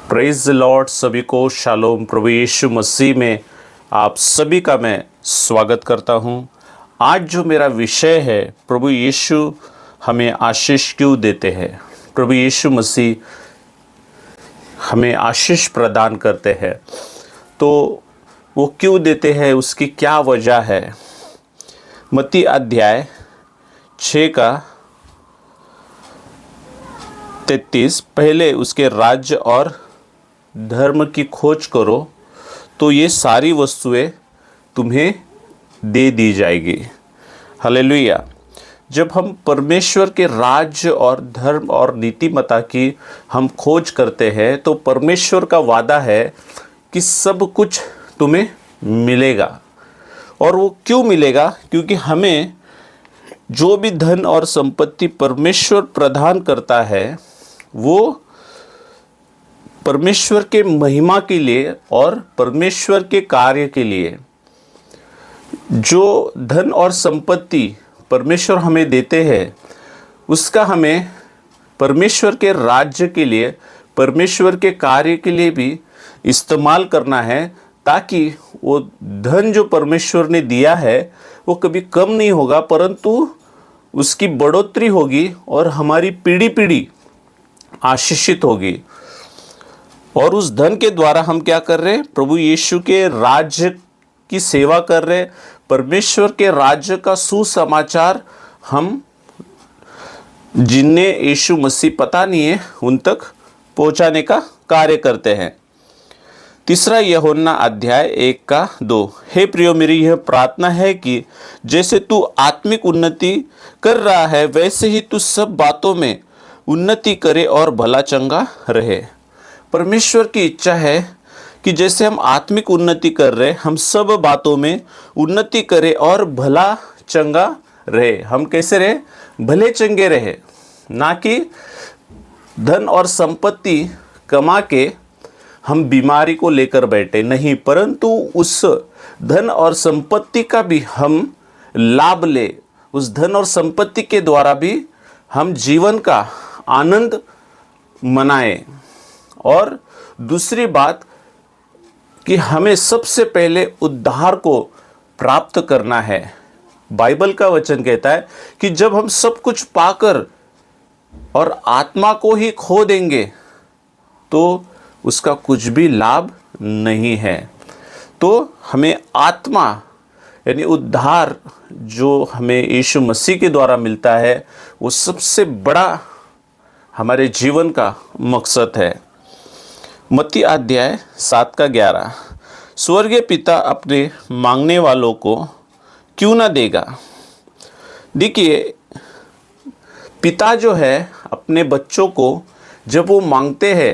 Praise the Lord. सभी को shalom. प्रभु यीशु मसीह में आप सभी का मैं स्वागत करता हूं। आज जो मेरा विषय है, प्रभु यीशु हमें आशीष क्यों देते हैं। प्रभु यीशु मसीह हमें आशीष प्रदान करते हैं, तो वो क्यों देते हैं, उसकी क्या वजह है। मत्ती अध्याय 6 का 33, पहले उसके राज्य और धर्म की खोज करो तो ये सारी वस्तुएं तुम्हें दे दी जाएगी। हालेलुया। जब हम परमेश्वर के राज्य और धर्म और नीतिमता की हम खोज करते हैं तो परमेश्वर का वादा है कि सब कुछ तुम्हें मिलेगा। और वो क्यों मिलेगा? क्योंकि हमें जो भी धन और संपत्ति परमेश्वर प्रदान करता है वो परमेश्वर के महिमा के लिए और परमेश्वर के कार्य के लिए। जो धन और संपत्ति परमेश्वर हमें देते हैं उसका हमें परमेश्वर के राज्य के लिए, परमेश्वर के कार्य के लिए भी इस्तेमाल करना है, ताकि वो धन जो परमेश्वर ने दिया है वो कभी कम नहीं होगा, परंतु उसकी बढ़ोतरी होगी और हमारी पीढ़ी पीढ़ी आशीषित होगी। और उस धन के द्वारा हम क्या कर रहे हैं? प्रभु यीशु के राज्य की सेवा कर रहे हैं। परमेश्वर के राज्य का सुसमाचार हम जिन्हें यीशु मसीह पता नहीं है उन तक पहुंचाने का कार्य करते हैं। तीसरा यूहन्ना अध्याय 1 का 2। हे प्रियो, मेरी यह प्रार्थना है कि जैसे तू आत्मिक उन्नति कर रहा है वैसे ही तू सब बातों में उन्नति करे और भला चंगा रहे। परमेश्वर की इच्छा है कि जैसे हम आत्मिक उन्नति कर रहे, हम सब बातों में उन्नति करें और भला चंगा रहे। हम कैसे रहे? भले चंगे रहे, ना कि धन और संपत्ति कमा के हम बीमारी को लेकर बैठे नहीं, परंतु उस धन और संपत्ति का भी हम लाभ ले। उस धन और संपत्ति के द्वारा भी हम जीवन का आनंद मनाएं। और दूसरी बात कि हमें सबसे पहले उद्धार को प्राप्त करना है। बाइबल का वचन कहता है कि जब हम सब कुछ पाकर और आत्मा को ही खो देंगे तो उसका कुछ भी लाभ नहीं है। तो हमें आत्मा यानी उद्धार जो हमें यीशु मसीह के द्वारा मिलता है वो सबसे बड़ा हमारे जीवन का मकसद है। मत्ती अध्याय 7 का 11। स्वर्गीय पिता अपने मांगने वालों को क्यों ना देगा। देखिए, पिता जो है अपने बच्चों को जब वो मांगते हैं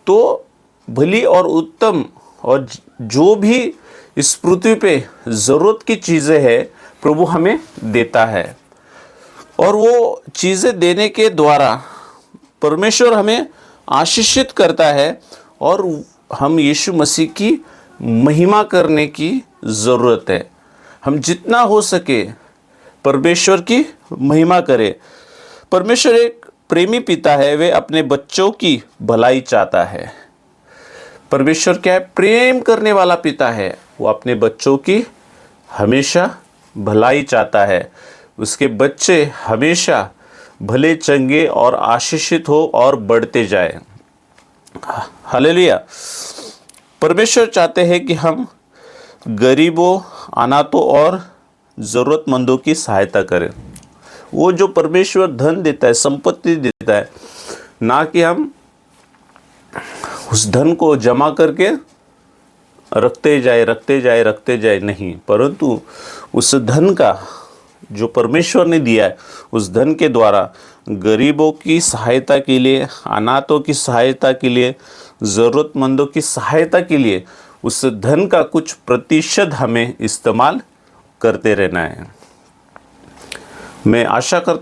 तो भली और उत्तम और जो भी इस पृथ्वी पे ज़रूरत की चीज़ें हैं प्रभु हमें देता है। और वो चीज़ें देने के द्वारा परमेश्वर हमें आशीषित करता है और हम यीशु मसीह की महिमा करने की ज़रूरत है। हम जितना हो सके परमेश्वर की महिमा करें। परमेश्वर एक प्रेमी पिता है, वे अपने बच्चों की भलाई चाहता है। परमेश्वर क्या है? प्रेम करने वाला पिता है। वो अपने बच्चों की हमेशा भलाई चाहता है। उसके बच्चे हमेशा भले चंगे और आशीषित हो और बढ़ते जाए। हालेलुया। परमेश्वर चाहते हैं कि हम गरीबों, अनाथों और ज़रूरतमंदों की सहायता करें। वो जो परमेश्वर धन देता है, संपत्ति देता है, ना कि हम उस धन को जमा करके रखते जाए नहीं, परंतु उस धन का जो परमेश्वर ने दिया है उस धन के द्वारा गरीबों की सहायता के लिए, अनाथों की सहायता के लिए, ज़रूरतमंदों की सहायता के लिए उस धन का कुछ प्रतिशत हमें इस्तेमाल करते रहना है। मैं आशा करता